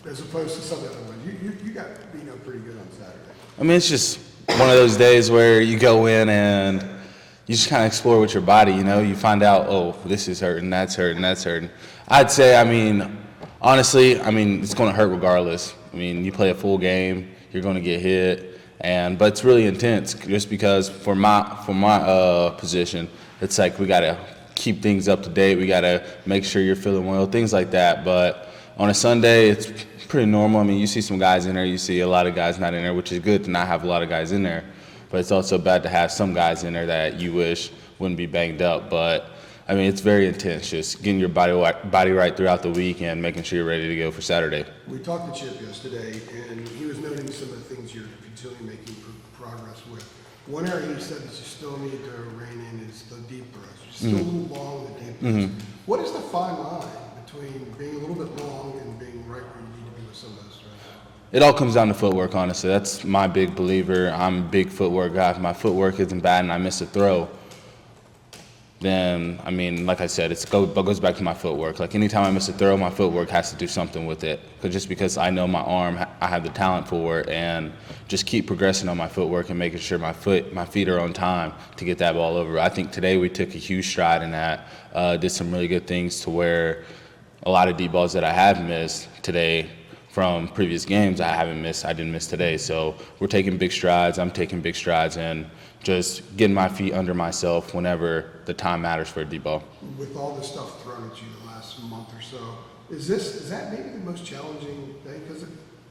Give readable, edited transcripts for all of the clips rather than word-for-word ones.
as opposed to some of the other ones. You got pretty good on Saturday. I mean, it's just one of those days where you go in and you just kind of explore with your body, You find out, oh, this is hurting, that's hurting, that's hurting. I'd say, honestly, it's going to hurt regardless. You play a full game, you're going to get hit, but it's really intense just because for my position, it's like we got to keep things up to date. We got to make sure you're feeling well, things like that. But on a Sunday, it's pretty normal. You see some guys in there, you see a lot of guys not in there, which is good to not have a lot of guys in there. But it's also bad to have some guys in there that you wish wouldn't be banged up. But it's very intense, just getting your body right throughout the week and making sure you're ready to go for Saturday. We talked to Chip yesterday, and he was noting some of the things you're continually making progress with. One area he said that you still need to rein in is the deep throws. You're still a little long in the deep throws. What is the fine line between being a little bit long and being right where you need to be with some of those throws? It all comes down to footwork, honestly. That's my big believer. I'm a big footwork guy. If my footwork isn't bad and I miss a throw, then, like I said, it goes back to my footwork. Like, anytime I miss a throw, my footwork has to do something with it. Just because I know my arm, I have the talent for it, and just keep progressing on my footwork and making sure my feet are on time to get that ball over. I think today we took a huge stride in that, did some really good things to where a lot of deep balls that I have missed today from previous games I didn't miss today. So we're taking big strides. I'm taking big strides and just getting my feet under myself whenever the time matters for a deep ball. With all the stuff thrown at you the last month or so, is that maybe the most challenging thing? Because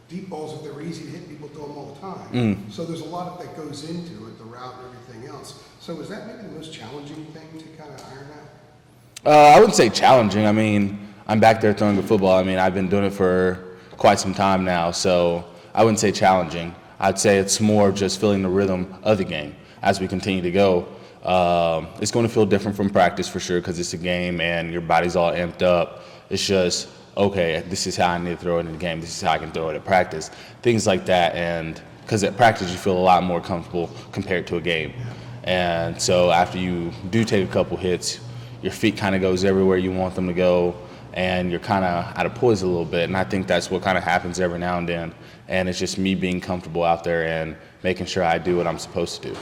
deep balls, if they're easy to hit, people throw them all the time. So there's a lot that goes into it, the route and everything else. So is that maybe the most challenging thing to kind of iron out? I wouldn't say challenging. I'm back there throwing the football. I've been doing it for quite some time now, so I wouldn't say challenging. I'd say it's more of just feeling the rhythm of the game as we continue to go. It's going to feel different from practice for sure because it's a game and your body's all amped up. It's just, okay, this is how I need to throw it in the game. This is how I can throw it at practice. Things like that. And because at practice you feel a lot more comfortable compared to a game. And so after you do take a couple hits, your feet kind of goes everywhere you want them to go, and you're kind of out of poise a little bit. And I think that's what kind of happens every now and then. And it's just me being comfortable out there and making sure I do what I'm supposed to do.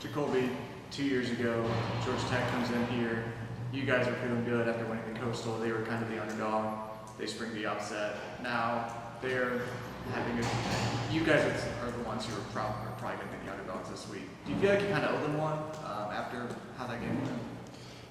Jacolby, 2 years ago, Georgia Tech comes in here. You guys are feeling good after winning the Coastal. They were kind of the underdog. They spring the upset. Now they're having you guys are the ones who are probably going to be the underdogs this week. Do you feel like you kind of owe them one after how that game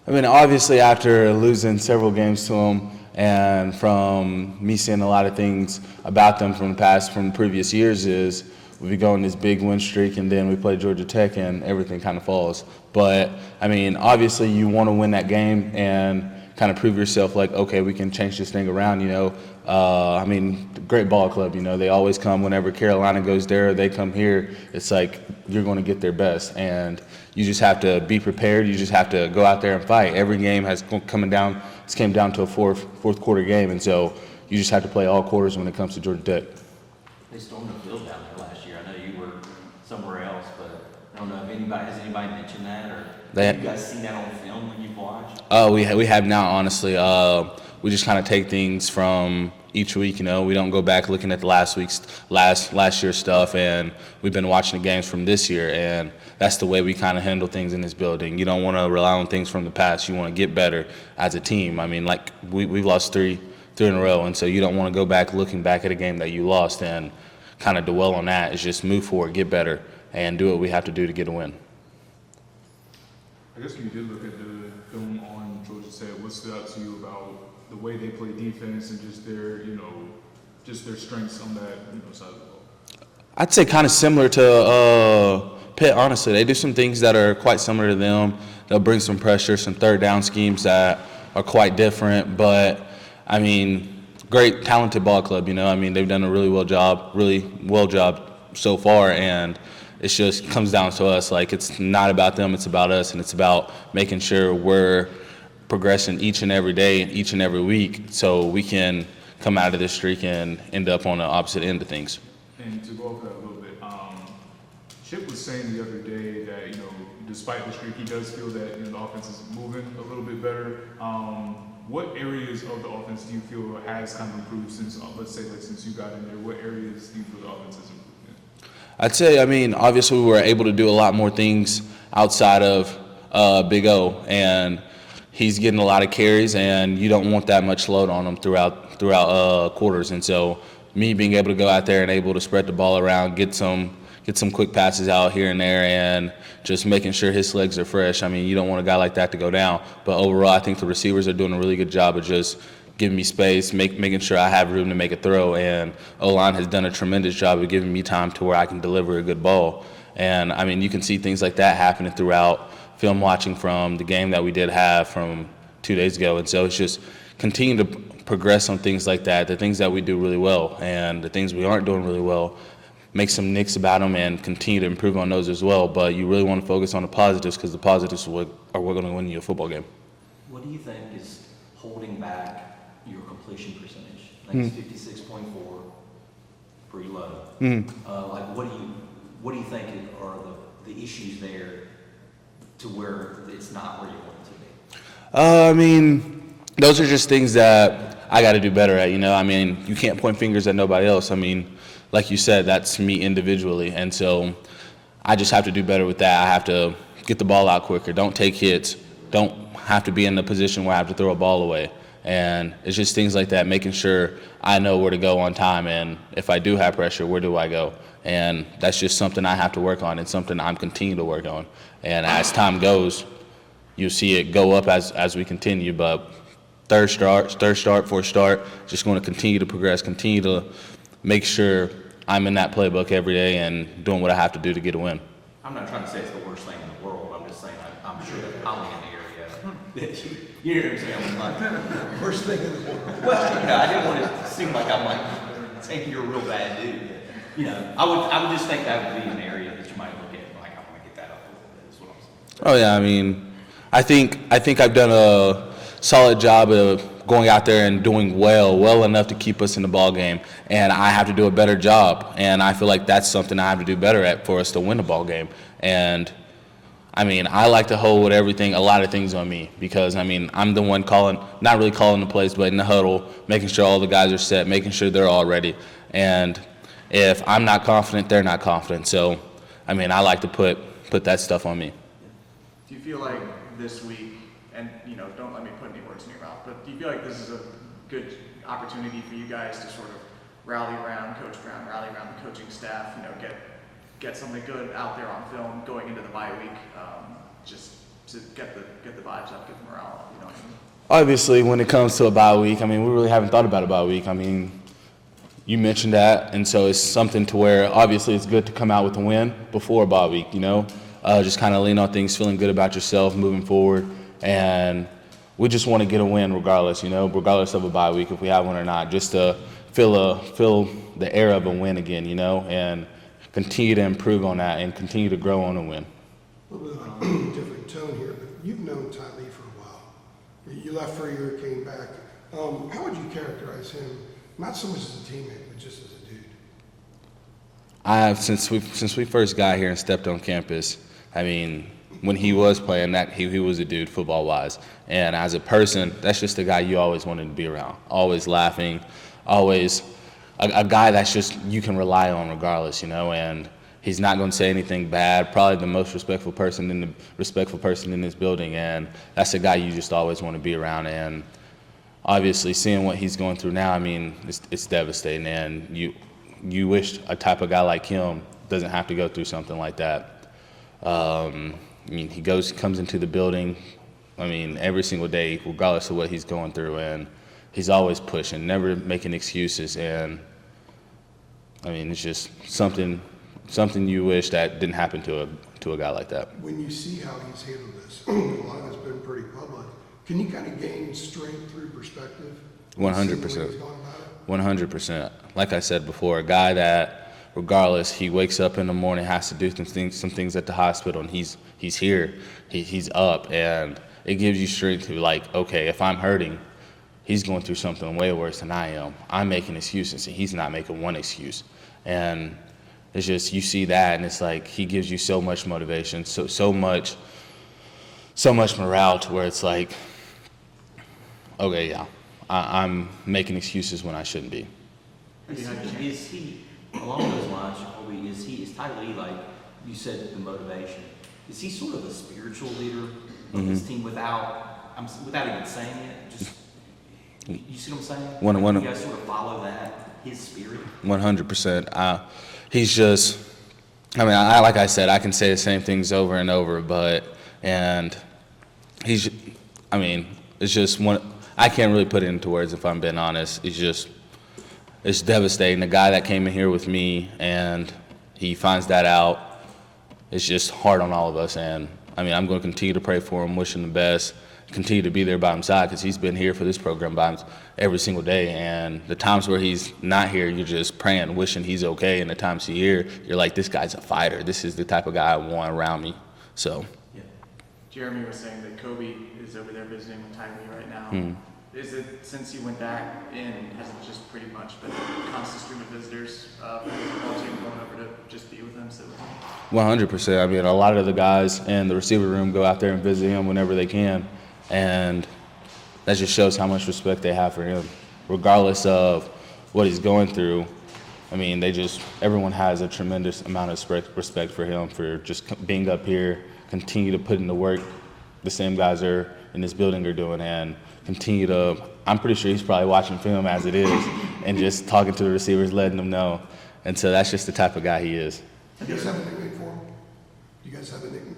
went? Obviously after losing several games to them and from me seeing a lot of things about them from the previous years is we go on this big win streak and then we play Georgia Tech and everything kind of falls. But, obviously you want to win that game and kind of prove yourself like, okay, we can change this thing around, great ball club, they always come whenever Carolina goes there, they come here, it's like you're going to get their best. And you just have to be prepared. You just have to go out there and fight. Every game came down to a fourth quarter game, and so you just have to play all quarters when it comes to Georgia Tech. They stormed the field down there last year. I know you were somewhere else, but I don't know if has anybody mentioned that, or have you guys seen that on film when you've watched? We have now, honestly. We just kind of take things from each week, we don't go back looking at the last year's stuff, and we've been watching the games from this year, and that's the way we kind of handle things in this building. You don't want to rely on things from the past. You want to get better as a team. We've lost three in a row, and so you don't want to go back looking back at a game that you lost and kind of dwell on that. It's just move forward, get better, and do what we have to do to get a win. I guess when you did look at the film on Georgia Tech, what stood out to you about the way they play defense and just their strengths on that side of the ball? I'd say kind of similar to Pitt, honestly. They do some things that are quite similar to them. They'll bring some pressure, some third down schemes that are quite different. But, great talented ball club, They've done a really well job so far, and it just comes down to us. Like, it's not about them, it's about us, and it's about making sure we're progressing each and every day, each and every week, so we can come out of this streak and end up on the opposite end of things. And to go over that a little bit, Chip was saying the other day that, despite the streak, he does feel that the offense is moving a little bit better. What areas of the offense do you feel has kind of improved since, let's say, like since you got in there? What areas do you feel the offense has improved in? I'd say, I mean, obviously we were able to do a lot more things outside of Big O, and he's getting a lot of carries, and you don't want that much load on him throughout quarters. And so me being able to go out there and able to spread the ball around, get some quick passes out here and there, and just making sure his legs are fresh. I mean, you don't want a guy like that to go down. But overall, I think the receivers are doing a really good job of just giving me space, making sure I have room to make a throw. And O-line has done a tremendous job of giving me time to where I can deliver a good ball. And, I mean, you can see things like that happening throughout film watching from the game that we did have from 2 days ago. And so it's just continue to progress on things like that, the things that we do really well, and the things we aren't doing really well, make some nicks about them and continue to improve on those as well. But you really want to focus on the positives, because the positives are what going to win you a football game. What do you think is holding back your completion percentage? I think it's 56.4, pretty low. Like, what do you think are the issues there to where it's not where you want it to be? I mean, those are just things that I got to do better at. You know, I mean, you can't point fingers at nobody else. I mean, like you said, that's me individually, and so I just have to do better with that. I have to get the ball out quicker, don't take hits, don't have to be in the position where I have to throw a ball away. And it's just things like that, making sure I know where to go on time, and if I do have pressure, where do I go? And that's just something I have to work on, and something I'm continuing to work on. And as time goes, you'll see it go up as we continue. But third start, fourth start, just going to continue to progress, continue to make sure I'm in that playbook every day and doing what I have to do to get a win. I'm not trying to say it's the worst thing in the world. I'm just saying I'm sure that probably in the area that you know what I'm saying? I'm like, Worst thing in the world. well, you know, I didn't want it to seem like I'm like saying you're a real bad dude. You know, I would just think that would be an area that you might look at like, I want to get that up a little bit, is what I'm saying. Oh yeah, I mean, I think I've done a solid job of going out there and doing well enough to keep us in the ball game, and I have to do a better job, and I feel like that's something I have to do better at for us to win the ball game. And I mean, I like to hold a lot of things on me, because I mean, I'm the one not really calling the plays, but in the huddle, making sure all the guys are set, making sure they're all ready. And if I'm not confident, they're not confident. So, I mean, I like to put that stuff on me. Do you feel like this week, and you know, don't let me put any words in your mouth, but do you feel like this is a good opportunity for you guys to sort of rally around Coach Brown, rally around the coaching staff, you know, get something good out there on film going into the bye week, just to get the vibes up, get the morale up, you know what I mean? Obviously, when it comes to a bye week, I mean, we really haven't thought about a bye week. I mean, you mentioned that, and so it's something to where obviously it's good to come out with a win before a bye week, you know? Just kind of lean on things, feeling good about yourself, moving forward, and we just want to get a win regardless, you know, regardless of a bye week, if we have one or not, just to feel the air of a win again, you know, and continue to improve on that and continue to grow on a win. A little bit of a different tone here, but you've known Ty Lee for a while. You left for a year, came back. How would you characterize him, not so much as a teammate, but just as a dude? Since we first got here and stepped on campus, I mean, when he was playing, that he was a dude football-wise. And as a person, that's just a guy you always wanted to be around. Always laughing, always a guy that's just you can rely on regardless, you know. And he's not going to say anything bad. Probably the most respectful person in this building. And that's a guy you just always want to be around. And obviously, seeing what he's going through now, I mean, it's devastating. And you wish a type of guy like him doesn't have to go through something like that. I mean, he comes into the building, I mean, every single day, regardless of what he's going through, and he's always pushing, never making excuses. And I mean, it's just something you wish that didn't happen to a guy like that. When you see how he's handled this, a lot of it's been pretty public. Can you kind of gain strength through perspective? 100%. 100%. Like I said before, a guy that, regardless, he wakes up in the morning, has to do some things at the hospital, and he's here, he's up, and it gives you strength to, like, okay, if I'm hurting, he's going through something way worse than I am. I'm making excuses, and he's not making one excuse. And it's just, you see that, and it's like, he gives you so much motivation, so much morale, to where it's like, okay, yeah, I'm making excuses when I shouldn't be. Is he, along those lines, Jacolby, is Ty Lee, like you said, the motivation? Is he sort of a spiritual leader of this team without even saying it? Just, you see what I'm saying? You guys sort of follow that, his spirit? 100%. He's just, I mean, like I said, I can say the same things over and over, and he's, I mean, it's just I can't really put it into words if I'm being honest. It's devastating. The guy that came in here with me and he finds that out, it's just hard on all of us. And I mean, I'm going to continue to pray for him, wish him the best, continue to be there by his side because he's been here for this program by every single day. And the times where he's not here, you're just praying, wishing he's okay. And the times he's here, you're like, this guy's a fighter. This is the type of guy I want around me. So. Yeah. Jeremy was saying that Kobe is over there visiting with Tyree right now. Is it, since you went back in, has it just pretty much been a constant stream of visitors from the football team going over to just be with him, sit with him? 100%. I mean, a lot of the guys in the receiver room go out there and visit him whenever they can. And that just shows how much respect they have for him. Regardless of what he's going through, I mean, everyone has a tremendous amount of respect for him for just being up here, continue to put in the work the same guys are in this building are doing, and continue to, I'm pretty sure he's probably watching film as it is and just talking to the receivers, letting them know. And so that's just the type of guy he is. Do you guys have a nickname for him? Do you guys have a nickname?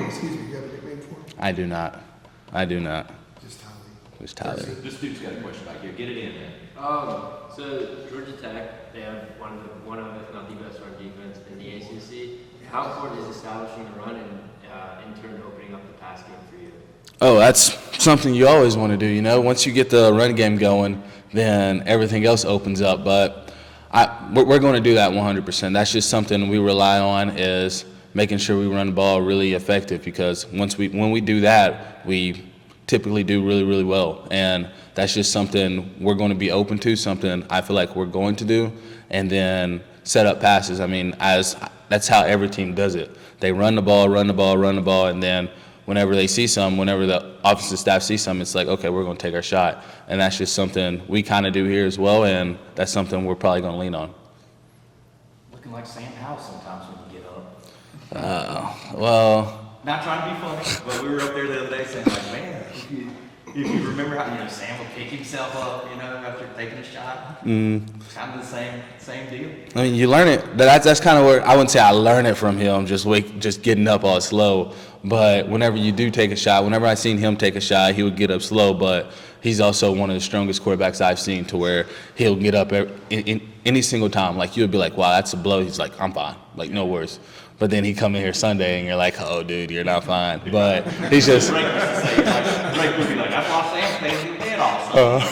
Excuse me, do you have a nickname for him? I do not. Just Tyler. Just Tyler. This dude's got a question back here. Get it in, man. So Georgia Tech, they have one of, if not the best run defense in the ACC. How important is establishing the run and in turn opening up the pass game for you? Oh, that's something you always want to do, you know. Once you get the run game going, then everything else opens up. But we're going to do that 100%. That's just something we rely on, is making sure we run the ball really effective, because when we do that, we typically do really, really well. And that's just something we're going to be open to, something I feel like we're going to do, and then set up passes. I mean, that's how every team does it. They run the ball, and then whenever the offensive staff sees something, it's like, okay, we're going to take our shot. And that's just something we kind of do here as well, and that's something we're probably going to lean on. Looking like Sam Howell sometimes when you get up. Well, Not trying to be funny, but we were up there the other day saying, like, man, if you remember how, Sam would pick himself up, after taking a shot. Kind of the same deal. I mean, you learn it. That's kind of where I wouldn't say I learn it from him, just getting up all slow. But whenever you do take a shot, whenever I seen him take a shot, he would get up slow. But he's also one of the strongest quarterbacks I've seen, to where he'll get up in any single time. Like, you would be like, wow, that's a blow. He's like, I'm fine. Like, no worries. But then he come in here Sunday and you're like, oh, dude, you're not fine. But he's just. Drake would be like, I lost Sam, they did also.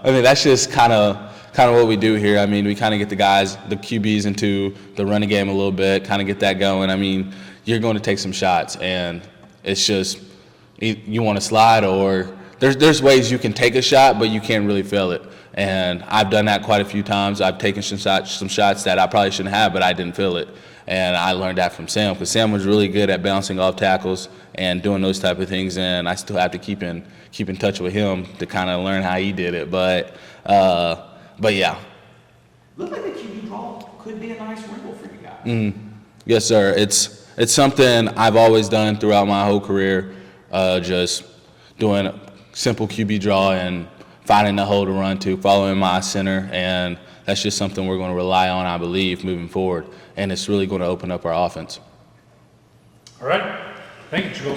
I mean, that's just kind of what we do here. I mean, we kind of get the guys, the QBs, into the running game a little bit, kind of get that going. I mean, you're going to take some shots, and it's just you want to slide, or there's ways you can take a shot, but you can't really feel it. And I've done that quite a few times. I've taken some shots that I probably shouldn't have, but I didn't feel it. And I learned that from Sam, because Sam was really good at bouncing off tackles and doing those type of things. And I still have to keep in touch with him to kind of learn how he did it. But yeah. Look like the QB draw could be a nice wrinkle for you guys. Yes, sir. It's something I've always done throughout my whole career. Just doing a simple QB draw and finding the hole to run to, following my center, and that's just something we're going to rely on, I believe, moving forward. And it's really going to open up our offense. All right. Thank you, Jules.